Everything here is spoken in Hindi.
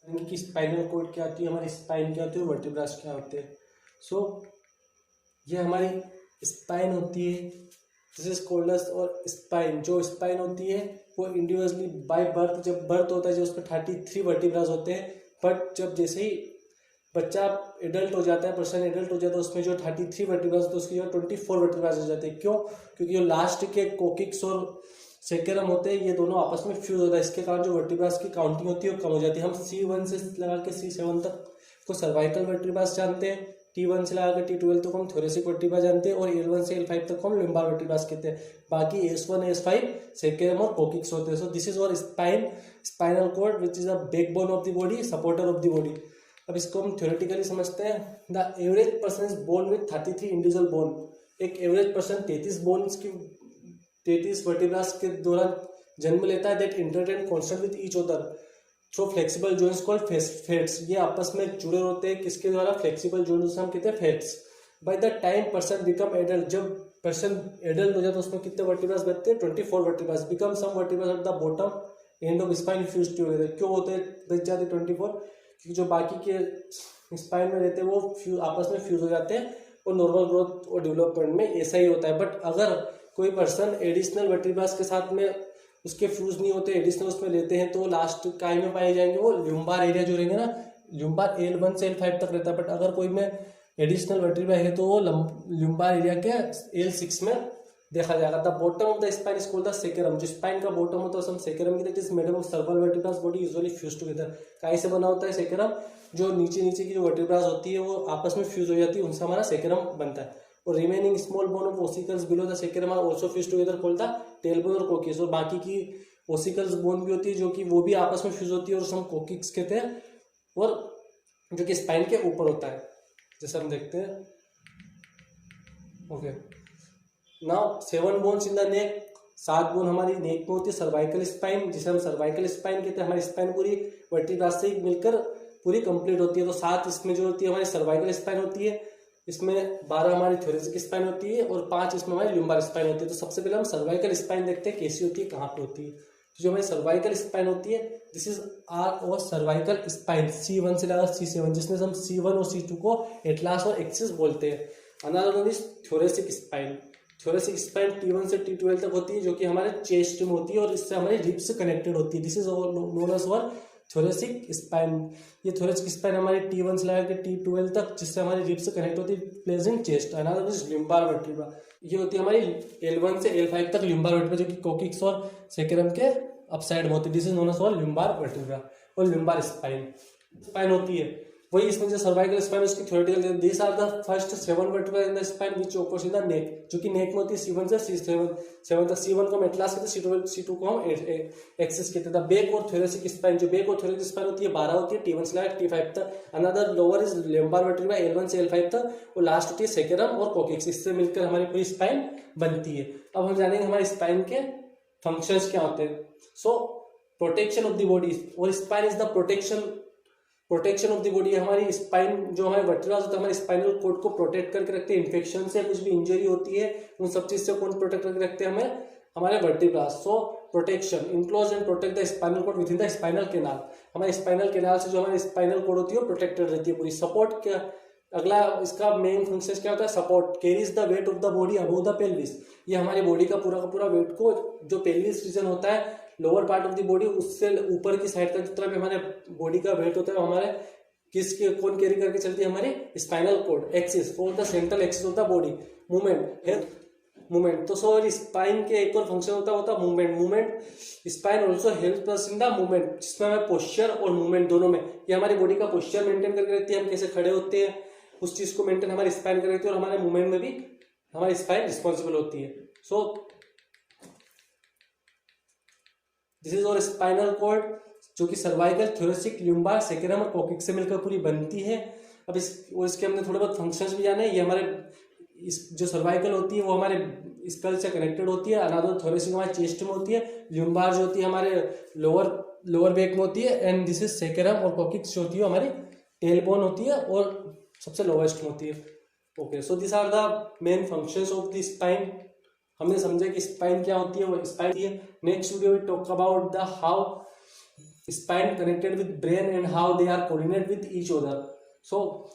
इनकी स्पाइनल कॉर्ड क्या होती है, हमारी स्पाइन क्या होती है, वर्टिब्रास क्या होते हैं। सो ये हमारी स्पाइन होती है, दिस इज कॉल्ड एज। और स्पाइन, जो स्पाइन होती है वो इंडिविजुअली बाय बर्थ, जब बर्थ होता है जो उसमें 33 वर्टिब्रास होते हैं, बट जब जैसे ही बच्चा एडल्ट हो जाता है, पर्सन एडल्ट हो जाता है, उसमें जो 33 वर्टिब्रास होते हैं उसकी जो 24 वर्टिब्रास हो जाते हैं। क्यों? क्योंकि जो लास्ट के कोकिक्स और सेकेरम होते हैं ये दोनों आपस में फ्यूज होता है, इसके कारण जो वर्टिब्रास की काउंटिंग होती है वो कम हो जाती है। हम C1 से लगा के C7 तक को सर्वाइकल वर्टिब्रास जानते हैं, T1 से लगा के T12 तक हम थोरेसिक वर्टिब्रा जानते हैं, और L1 से L5 तक हम लिम्बार वर्टिब्रास कहते हैं। बाकी S1 S5 सेकेरम और कोकिक्स होते हैं। So this is our spinal cord which is a backbone of the body, supporter of the body. अब इसको हम थ्योरेटिकली समझते हैं। The average person is born with 33 individual bone. एक एवरेज पर्सन 33 वर्टिब्रास के दौरान जन्म लेता है, that entertain constant with each other through flexible joints called facets. ये आपस में जुड़े होते हैं, किसके द्वारा? फ्लेक्सिबल जॉइंट्स हम कहते हैं facets. By the time person become adult, जब पर्सन एडल्ट हो जाता है उसमें कितने वर्टिब्रास बचते हैं? 24 vertebras. Become some vertebras at the bottom end of spine fuse together. क्यों होते हैं बच जाते 24? क्योंकि जो बाकी के स्पाइन में रहते हैं वो आपस में फ्यूज हो जाते हैं, और नॉर्मल ग्रोथ और डेवलपमेंट में ऐसा ही होता है। बट अगर कोई पर्सन एडिशनल वर्टिब्रास के साथ में उसके फ्यूज नहीं होते, एडिशनल उसमें लेते हैं, तो लास्ट काय में पाए जाएंगे वो ल्यूम्बार एरिया जो रहेंगे ना, ल्यूम्बार L1 से L5 तक रहता है। बट अगर कोई में एडिशनल वर्टिब्रा है तो वो ल्यूम्बार एरिया के L6 में देखा जाएगा। The bottom of the spine is called the saccharum. जो स्पाइन का बॉटम होता है हम सेकेरम की, is made up of सर्वल vertebras body usually fuse together. काय से बना होता है सेकेरम? जो नीचे नीचे की जो वर्टिब्रास होती है वो आपस में फ्यूज हो जाती है, उनसे हमारा सेकेरम बनता है। और remaining small bone of ossicles below the sacrum are also fuse together called the tailbone or coccyx. और बाकी की ओसिकल्स बोन भी होती है जो कि वो भी आपस में फ्यूज होती है, और हम कोकिक्स कहते हैं, और जो कि स्पाइन के ऊपर होता है, जैसे हम देखते हैं। Okay, now 7 bones in the neck. 7 bone हमारी नेक में होती है। सर्वाइकल स्पाइन, जिसे हम सर्वाइकल स्पाइन कहते हैं, हमारी स्पाइन पूरी वर्टिब्रास से मिलकर पूरी कंप्लीट होती है। तो 7 इसमें जो होती है हमारी सर्वाइकल स्पाइन होती है, इसमें 12 हमारी थोरेसिक स्पाइन होती है, और 5 इसमें हमारी ल्यूम्बार स्पाइन होती है। तो सबसे पहले हम सर्वाइकल स्पाइन देखते हैं कैसी होती है, कहाँ पे होती है। तो जो हमारी सर्वाइकल स्पाइन होती है, दिस इज आर और सर्वाइकल स्पाइन C1 से लगा C7, जिसमें हम C1 और C2 को एटलास और एक्सिस बोलते हैं। Another one is thoracic spine. Thoracic spine T1 से T12 तक होती है, जो कि हमारे चेस्ट में होती है, और इससे हमारी रिब्स कनेक्टेड होती है। This is known as our thoracic spine. ये थोरेसिक स्पाइन हमारी T1 से लेकर T12 तक, जिससे हमारी रिब्स से कनेक्ट होती है, place in chest. Another is lumbar vertebra. ये होती है हमारी L1 से L5 तक ल्यूम्बार वर्टिब्रा, जो कि कोकिक्स और सेकेरम के अपसाइड में होती है। दिस इज नोन एज वर ल्यूम्बार वर्टिब्रा। और ल्यूम्बार स्पाइन होती है वही, इसमें जो सर्वाइकल स्पाइन उसकी theoretical, this are the first 7 vertebra in the spine which ओपर्स इन द नेक, जो कि नेक में होती है C1 से C7 तक। C1 को हम एटलास कहते हैं, C2 को हम एक्सिस कहते हैं। द बैक और थोरेसिक स्पाइन, जो बैक और थोरेसिक स्पाइन होती है 12 होती है, T1 से T5 तक। Another lower is lumbar vertebra L1 से L5 तक, और लास्ट होती है सेकेरम और कोकिक्स। इससे मिलकर हमारी पूरी स्पाइन बनती है। अब हम जानेंगे हमारी स्पाइन के फंक्शंस क्या होते हैं। सो प्रोटेक्शन ऑफ द बॉडी, और spine is the protection of the body. हमारी स्पाइन, जो हमारे वर्टिब्रास होता है, हमारे स्पाइनल कॉर्ड को प्रोटेक्ट करके रखते हैं। इन्फेक्शन से, कुछ भी इंजरी होती है, उन सब चीज से कौन प्रोटेक्ट करके रखते हैं? हमें हमारे vertebras. So protection enclose and protect the spinal cord with in the spinal canal. हमारे स्पाइनल कैनाल से जो हमारी स्पाइनल कॉर्ड होती है वो प्रोटेक्टेड रहती है पूरी। सपोर्ट क्या, अगला इसका मेन फंक्शन क्या होता है? Support. Carries the weight of the body above the pelvis. ये हमारी बॉडी का पूरा वेट को, जो पेल्विस रीजन होता है, lower part of the body, उससे ऊपर की साइड का जितना भी हमारे बॉडी का वेट होता है, हमारे किसके कौन कैरी करके चलती है? हमारी spinal cord. Axis for the central axis of the body. Movement. तो सो स्पाइन के एक और फंक्शन होता है movement. Spine also help us in the movement, जिसमें हमें पोस्चर और मूवमेंट दोनों में, ये हमारी बॉडी का पोस्चर मेंटेन करके रखती है, हम कैसे खड़े होते हैं उस चीज को मेंटेन हमारी स्पाइन कर रखती है, और हमारे मूवमेंट में भी हमारी स्पाइन रिस्पॉन्सिबल होती है। सो this is our spinal cord, जो कि सर्वाइकल, थोरेसिक, ल्यूम्बार, सेकेरम और कोकिक्स से मिलकर पूरी बनती है। अब इसके हमने थोड़े बहुत फंक्शंस भी जाने। ये हमारे जो सर्वाइकल होती है वो हमारे स्कल से कनेक्टेड होती है। अनादर थोरेसिक हमारे चेस्ट में होती है। ल्यूम्बार जो होती है हमारे लोअर बैक में होती है। एंड दिस इज सेकेरम और कोकिक्स जो होती है हमारी टेलबोन होती है और सबसे लोवेस्ट में होती है। Okay, so this are the main functions of the spine. हमने समझा कि स्पाइन क्या होती है, वो स्पाइन है। Next video we talk about the how spine connected with brain and how they are coordinate with each other. So